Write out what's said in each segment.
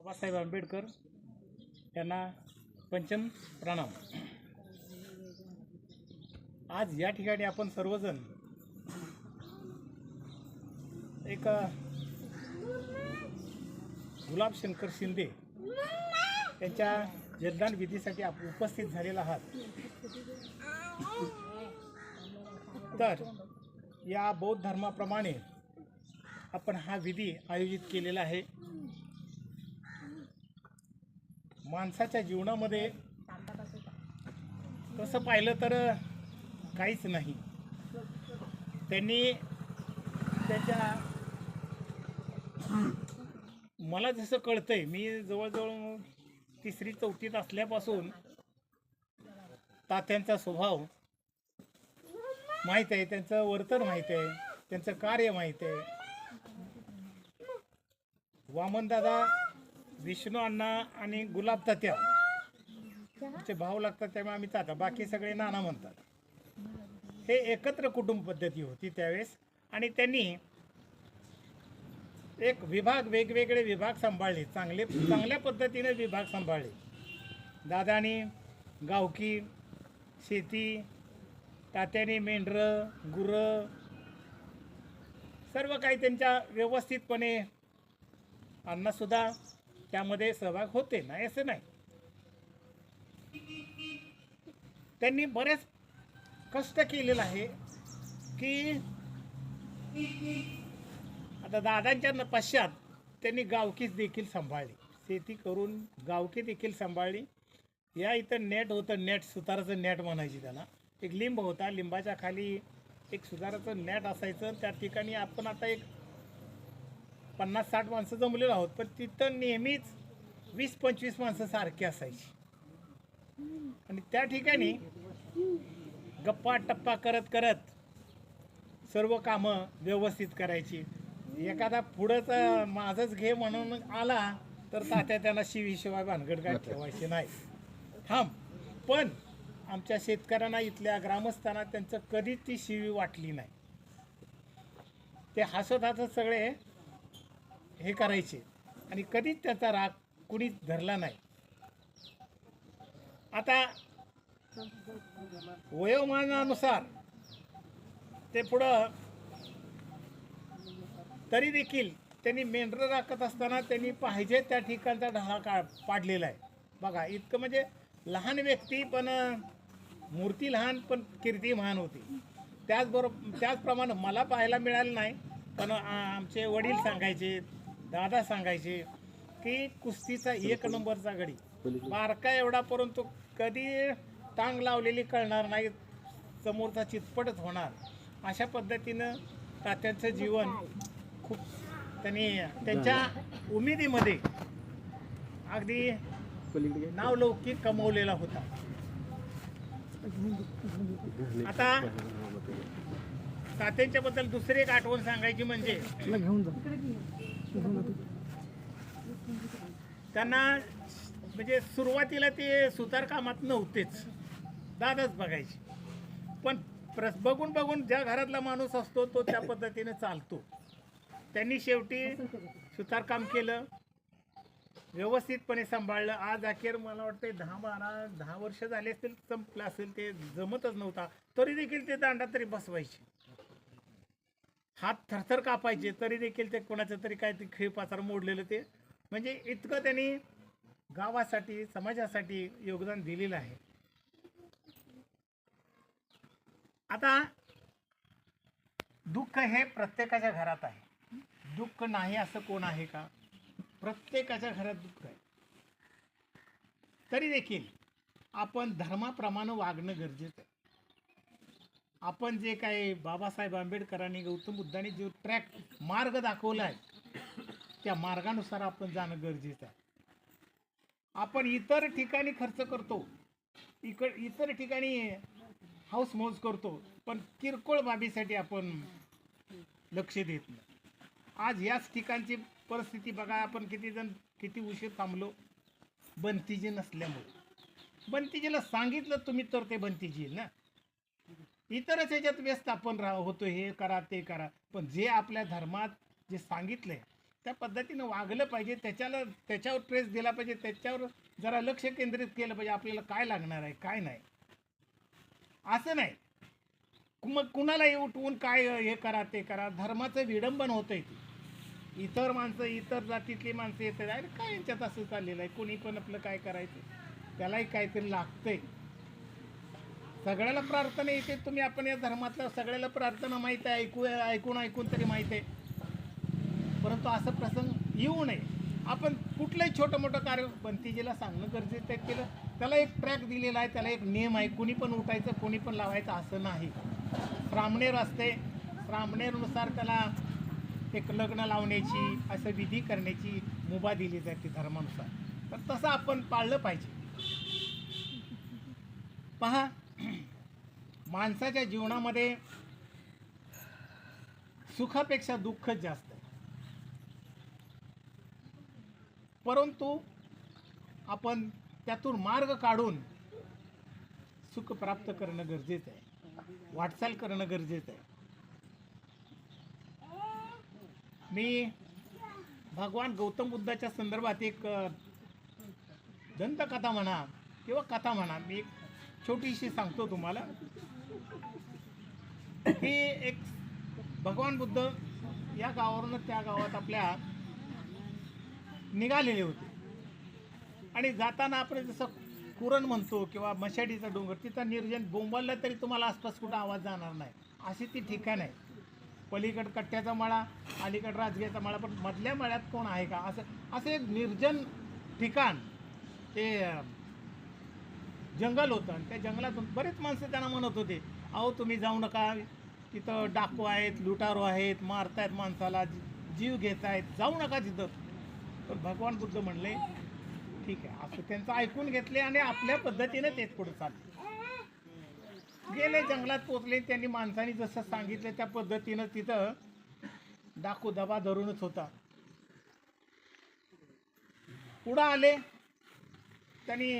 बाबासाहेब आंबेडकर यांना पंचम प्रणाम। आज या ठिकाणी आपण सर्वजण एक गुलाब शंकर शिंदे यांच्या जन्मदिन विधीसाठी आपण उपस्थित झालेला आहात। तर या बौद्ध धर्माप्रमाणे आपण हा विधी आयोजित केलेला आहे। माणसाच्या जीवनामध्ये तसं पाहिलं तर काहीच नाही। त्यांनी त्याच्या मला जसं कळतंय, मी जवळजवळ 3री-4थीत असल्यापासून तात्यांचा स्वभाव माहीत आहे, त्यांचं वर्तन माहीत आहे, त्यांचं कार्य माहीत आहे। वामनदादा, विष्णू अण्णा आणि गुलाब तात्या आमचे भाऊ लागतात, त्यामुळे आम्ही तात्या, बाकी सगळे नाना म्हणतात। हे एकत्र कुटुंब पद्धती होती त्यावेळेस, आणि त्यांनी एक विभाग, वेगवेगळे विभाग सांभाळले, चांगल्या पद्धतीने विभाग सांभाळले। दादानी गावकी, शेती, तात्याने मेंढरं, गुरं, सर्व काही त्यांच्या व्यवस्थितपणे, अण्णासुद्धा त्यामध्ये सहभाग होते, नाही असं नाही। त्यांनी बरेच कष्ट केलेलं आहे की आता दादांच्या पश्चात त्यांनी गावकीच देखील सांभाळली, शेती करून गावकी देखील सांभाळली। या इथं नेट होतं, नेट सुताराचं नेट म्हणायची त्याला, एक लिंब होता, लिंबाच्या खाली एक सुताराचं नेट असायचं। त्या ठिकाणी आपण आता एक 50-60 माणसं जमलेलो आहोत, पण तिथं नेहमीच 20-25 माणसं सारखी असायची। आणि त्या ठिकाणी गप्पा टप्पा करत करत सर्व कामं व्यवस्थित करायची। एखादा पुढंच माझंच घे म्हणून आला तर तात्या त्याला शिवीशिवाय भानगड काय ठेवायची नाही, थांब। पण आमच्या शेतकऱ्यांना, इथल्या ग्रामस्थांना त्यांचं कधीच ती शिवी वाटली नाही। ते हसत हसत सगळे हे करायचे आणि कधीच त्याचा राग कुणीच धरला नाही। आता वयोमानानुसार ते पुढं तरी देखील त्यांनी मेंढरं राखत असताना त्यांनी पाहिजे त्या ठिकाणचा ढाळा पाडलेला आहे बघा। इतकं म्हणजे लहान व्यक्ती, पण मूर्ती लहान पण कीर्ती महान होती। त्याचप्रमाणे मला पाहायला मिळालं नाही, पण आमचे वडील सांगायचे, दादा सांगायचे की कुस्तीचा 1 नंबरचा गडी, बारका एवढा, परंतु कधी टांग लावलेली कळणार नाही, समोरचा चितपटच होणार। अशा पद्धतीनं तात्यांचं जीवन खूप त्यांनी त्यांच्या उमेदीमध्ये अगदी नावलौकिक कमवलेला होता। आता तात्यांच्याबद्दल दुसरी एक आठवण सांगायची म्हणजे त्यांना म्हणजे सुरुवातीला ते सुतार कामात नव्हतेच, दादाच बघायचे, पण बघून बघून ज्या घरातला माणूस असतो तो त्या पद्धतीने चालतो। त्यांनी शेवटी सुतारकाम केलं, व्यवस्थितपणे सांभाळलं। आज अखेर मला वाटतं 10 वर्ष झाले असतील, संपलं असेल, ते जमतच नव्हता, तरी देखील ते दांडात तरी बसवायचे, हात थरथर कापायचे, तरी देखील ते कोणाचं तरी काय ते खिळपाचार मोडलेलं, ते म्हणजे इतकं त्यांनी गावासाठी, समाजासाठी योगदान दिलेलं आहे। आता दुःख हे प्रत्येकाच्या घरात आहे, दुःख नाही असं कोण आहे का? प्रत्येकाच्या घरात दुःख आहे। तरी देखील आपण धर्माप्रमाणे वागणं गरजेचं आहे। आपण जे काही बाबासाहेब आंबेडकरांनी, गौतम बुद्धांनी जो मार्ग दाखवला आहे, त्या मार्गानुसार आपण जाणं गरजेचं आहे। आपण इतर ठिकाणी खर्च करतो, इतर ठिकाणी हाऊस मौज करतो, पण किरकोळ बाबीसाठी आपण लक्ष देत नाही। आज याच ठिकाणची परिस्थिती बघा, आपण किती उशीर थांबलो, बंतीजी नसल्यामुळे। बंतीजीला सांगितलं तुम्ही तर ते बंतीजी येईल ना, इतरच ह्याच्यात व्यस्त आपण होतो, हे करा ते करा, पण जे आपल्या धर्मात जे सांगितलंय त्या पद्धतीनं वागलं पाहिजे, त्याच्यावर ट्रेस दिला पाहिजे, त्याच्यावर जरा लक्ष केंद्रित केलं पाहिजे, आपल्याला काय लागणार आहे काय नाही. असं नाही मग कुणालाही उठवून काय हे करा ते करा. धर्माचं विडंबन होतंय ते. इतर माणसं, इतर जातीतली माणसं येतात, अरे काय यांच्यात असं चाललेलं आहे, कोणी पण आपलं काय करायचं, त्यालाही काहीतरी लागतंय. सगळ्याला प्रार्थना येते, तुम्ही आपण या धर्मातल्या सगळ्याला प्रार्थना माहीत आहे, ऐकून तरी माहीत आहे, परंतु असं प्रसंग येऊ नये. आपण कुठलंही छोटं मोठं कार्य भंतीजीला सांगणं गरजेचं आहे. केलं त्याला एक ट्रॅक दिलेला आहे, त्याला एक नियम आहे, कुणी पण उठायचं कुणी पण लावायचं असं नाही. ब्राह्मणेर असते, ब्राह्मणेरनुसार त्याला एक लग्न लावण्याची असं विधी करण्याची मुभा दिली जाते धर्मानुसार. तर तसं आपण पाळलं पाहिजे. पहा, माणसाच्या जीवनामध्ये सुखापेक्षा दुःखच जास्त आहे, परंतु आपण त्यातून मार्ग काढून सुख प्राप्त करणं गरजेचं आहे, वाटचाल करणं गरजेचं आहे. मी भगवान गौतम बुद्धाच्या संदर्भात एक दंतकथा म्हणा किंवा कथा म्हणा, मी एक छोटीशी सांगतो तुम्हाला. की एक भगवान बुद्ध या गावावरून त्या गावात आपल्या निघालेले होते, आणि जाताना आपण जसं कुरण म्हणतो किंवा मशाडीचा डोंगर, तिथं निर्जन बोंबलला तरी तुम्हाला आसपास कुठं आवाज जाणार नाही, अशी ती ठिकाण आहे. पलीकड कट्ट्याचा मळा, अलीकड राजगीरचा मळा, पण मधल्या मळ्यात कोण आहे का, असं एक निर्जन ठिकाण ते जंगल होतं. आणि त्या जंगलातून बरेच माणसं त्यांना म्हणत होते, अहो तुम्ही जाऊ नका, तिथं डाकू आहेत, लुटारू आहेत, मारतायत माणसाला, जीव घेत आहेत, जाऊ नका तिथं. पण भगवान बुद्ध म्हणले ठीक आहे, असं त्यांचं ऐकून घेतले आणि आपल्या पद्धतीने तेच पुढे चालले. गेले, जंगलात पोचले, त्यांनी माणसांनी जसं सांगितलं त्या पद्धतीनं तिथं डाकू दबा धरूनच होता. पुढं आले, त्यांनी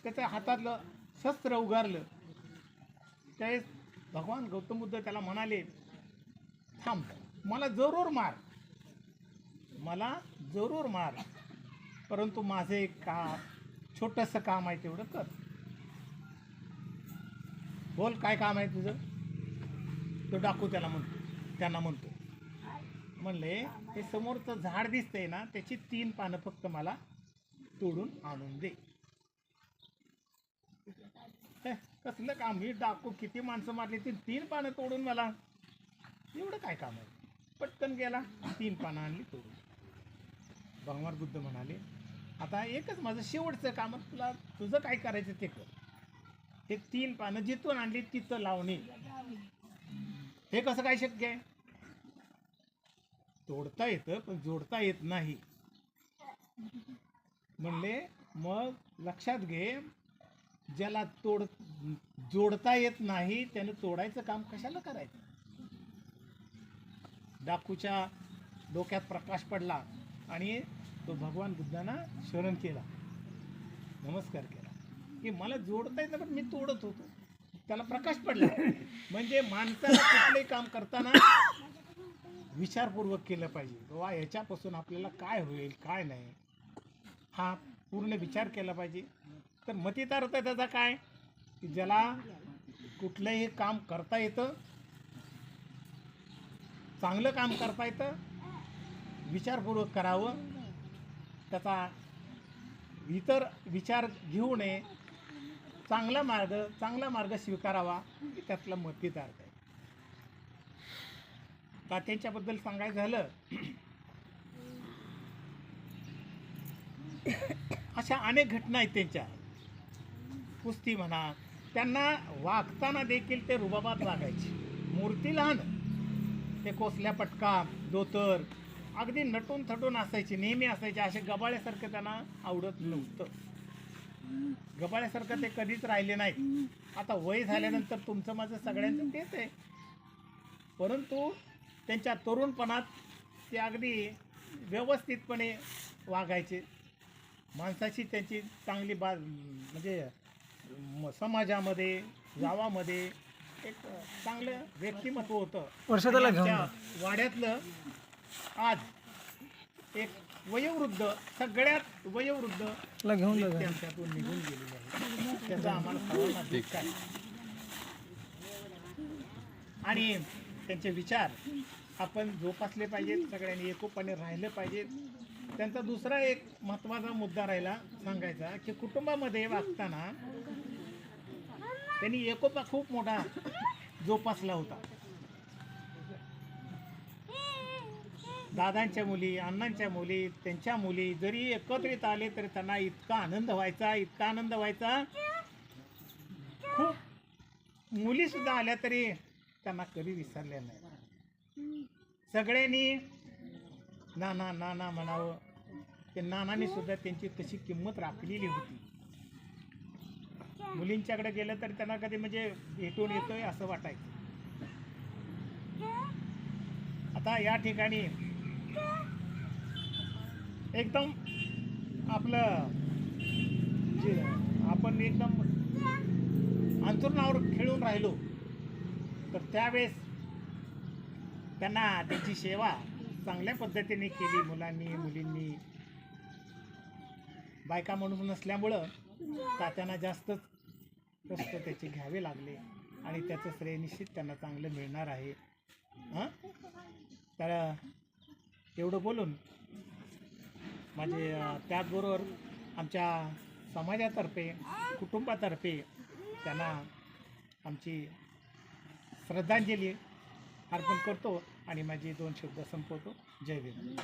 त्याच्या हातातलं शस्त्र उगारलं. त्यावेळेस भगवान गौतम बुद्ध त्याला म्हणाले, थांब, मला जरूर मार, मला जरूर मार, परंतु माझं एक छोटंसं काम आहे, तेवढं कर. बोल, काय काम आहे तुझं? तो डाकू त्यांना म्हणतो, म्हणले हे समोरचं झाड दिसतंय ना, त्याची 3 पानं फक्त मला तोडून आणून दे. कसलं काम, मी डाकू किती माणसं मारली, ती 3 पानं तोडून मला, एवढं काय काम आहे? पटकन गेला, 3 पानं आणली तोडून. भगवान बुद्ध म्हणाले, आता एकच माझं शेवटचं काम, तुझं काय करायचं ते कर. हे 3 पानं जिथून आणली तिथं लावणे, हे कसं काय शक्य आहे? तोडता येतं पण जोडता येत नाही. म्हणले मग लक्षात घे, ज्याला जोडता येत नाही त्याने तोडायचं काम कशाला करायचं? डाकूच्या डोक्यात प्रकाश पडला आणि तो भगवान बुद्धांना शरण केला, नमस्कार केला, की मला जोडता येतं पण मी तोडत होतो. त्याला प्रकाश पडला. म्हणजे माणसाला कुठलंही काम करताना विचारपूर्वक केलं पाहिजे, बाबा याच्यापासून आपल्याला काय होईल काय नाही, हा पूर्ण विचार केला पाहिजे. तर मतितार्थ त्याचा काय, की ज्याला कुठलंही काम करता येतं, चांगलं काम करता येतं, विचारपूर्वक करावं, त्याचा इतर विचार घेऊ नये, चांगला मार्ग स्वीकारावा, की त्यातला मतितार्थ आहे. तात्यांच्याबद्दल सांगायचं झालं, अशा अनेक घटना आहेत त्यांच्या. कुस्ती म्हणा, त्यांना वागताना देखील ते रुबाबात वागायचे. मूर्ती लहान, ते कोसल्या पटका, धोतर, अगदी नटून थटून असायचे, नेहमी असायचे. असे गबाळ्यासारखं त्यांना आवडत नव्हतं. गबाळ्यासारखं ते कधीच राहिले नाही. आता वय झाल्यानंतर तुमचं माझं सगळ्यांचं तेच आहे, परंतु त्यांच्या तरुणपणात ते अगदी व्यवस्थितपणे वागायचे. माणसाची त्यांची चांगली म्हणजे समाजामध्ये गावामध्ये एक चांगलं व्यक्तिमत्व होतं. वाड्यातलं आज एक वयोवृद्ध, सगळ्यात वयोवृद्ध घेऊन व्यक्ती आमच्यातून निघून गेलेली आहे. त्याचा आम्हाला सर्वांना दुःख आहे. आणि त्यांचे विचार आपण जोपासले पाहिजेत, सगळ्यांनी एकोपाने राहिलं पाहिजे. त्यांचा दुसरा एक महत्त्वाचा मुद्दा राहिला सांगायचा की कुटुंबामध्ये वागताना त्यांनी एकोपा खूप मोठा जोपासला होता. दादांच्या मुली, अण्णांच्या मुली, त्यांच्या मुली जरी एकत्रित आले तरी त्यांना इतका आनंद व्हायचा, खूप मुली सुद्धा आल्या तरी त्यांना कधी विसरल्या नाही. सगळ्यांनी नाना नाना म्हणावं. ते नानांनी सुद्धा त्यांची तशी किंमत राखलेली होती. मुलींच्याकडे गेलं तर त्यांना कधी म्हणजे भेटून येतोय असं वाटायचं. आता या ठिकाणी एकदम आपलं जे आपण एकदम अंतरुणावर खेळून राहिलो तर त्यावेळेस त्यांना त्यांची सेवा चांगल्या पद्धतीने केली मुलांनी मुलींनी. बायका म्हणून नसल्यामुळं तात्यांना जास्तच कष्ट त्याचे घ्यावे लागले आणि त्याचं श्रेय निश्चित त्यांना चांगलं मिळणार आहे. तर एवढं बोलून माझे त्याचबरोबर आमच्या समाजातर्फे कुटुंबातर्फे त्यांना आमची श्रद्धांजली अर्पण करतो आणि माझे 2 शब्द संपवतो. जय भीम.